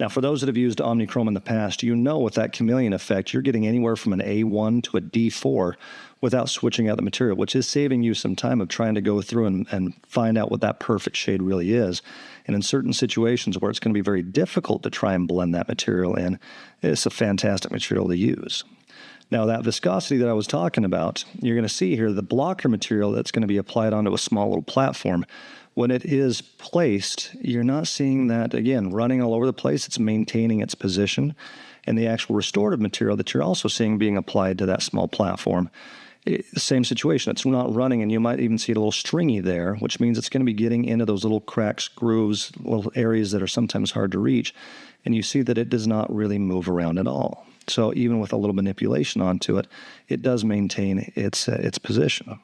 Now, for those that have used OMNICHROMA in the past, you know with that chameleon effect, you're getting anywhere from an A1 to a D4 without switching out the material, which is saving you some time of trying to go through and find out what that perfect shade really is. And in certain situations where it's going to be very difficult to try and blend that material in, it's a fantastic material to use. Now, that viscosity that I was talking about, you're going to see here the blocker material that's going to be applied onto a small little platform. When it is placed, you're not seeing that, again, running all over the place. It's maintaining its position. And the actual restorative material that you're also seeing being applied to that small platform, same situation. It's not running, and you might even see it a little stringy there, which means it's going to be getting into those little cracks, grooves, little areas that are sometimes hard to reach. And you see that it does not really move around at all. So even with a little manipulation onto it, it does maintain its position.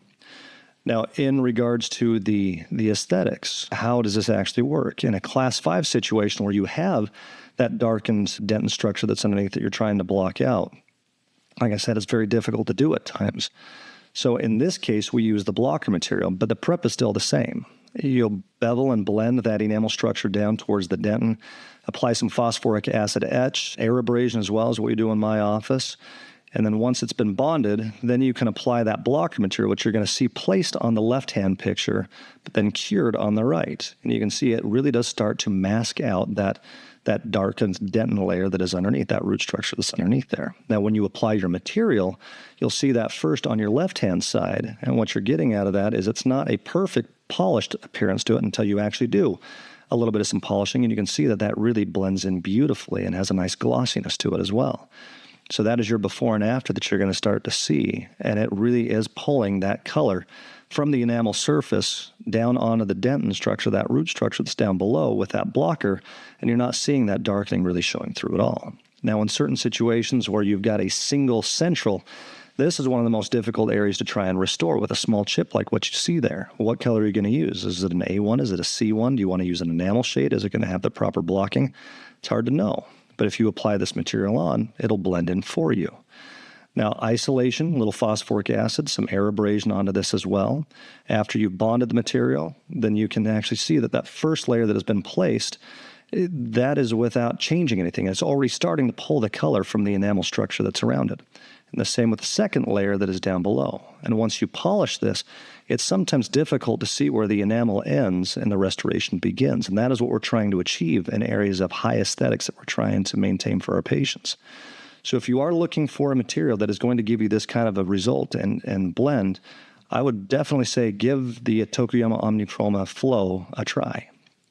Now, in regards to the aesthetics, how does this actually work? In a Class 5 situation where you have that darkened dentin structure that's underneath that you're trying to block out, like I said, it's very difficult to do at times. So in this case, we use the blocker material, but the prep is still the same. You'll bevel and blend that enamel structure down towards the dentin, apply some phosphoric acid etch, air abrasion as well as what we do in my office. And then once it's been bonded, then you can apply that blocker material, which you're going to see placed on the left-hand picture, but then cured on the right. And you can see it really does start to mask out that darkened dentin layer that is underneath, that root structure that's underneath there. Now, when you apply your material, you'll see that first on your left-hand side. And what you're getting out of that is it's not a perfect polished appearance to it until you actually do a little bit of some polishing. And you can see that that really blends in beautifully and has a nice glossiness to it as well. So that is your before and after that you're going to start to see. And it really is pulling that color from the enamel surface down onto the dentin structure, that root structure that's down below with that blocker, and you're not seeing that darkening really showing through at all. Now, in certain situations where you've got a single central, this is one of the most difficult areas to try and restore with a small chip like what you see there. What color are you going to use? Is it an A1? Is it a C1? Do you want to use an enamel shade? Is it going to have the proper blocking? It's hard to know. But if you apply this material on, it'll blend in for you. Now, isolation, a little phosphoric acid, some air abrasion onto this as well. After you've bonded the material, then you can actually see that that first layer that has been placed, that is without changing anything. It's already starting to pull the color from the enamel structure that's around it. And the same with the second layer that is down below. And once you polish this, it's sometimes difficult to see where the enamel ends and the restoration begins. And that is what we're trying to achieve in areas of high aesthetics that we're trying to maintain for our patients. So if you are looking for a material that is going to give you this kind of a result and blend, I would definitely say give the Tokuyama OMNICHROMA Flow a try.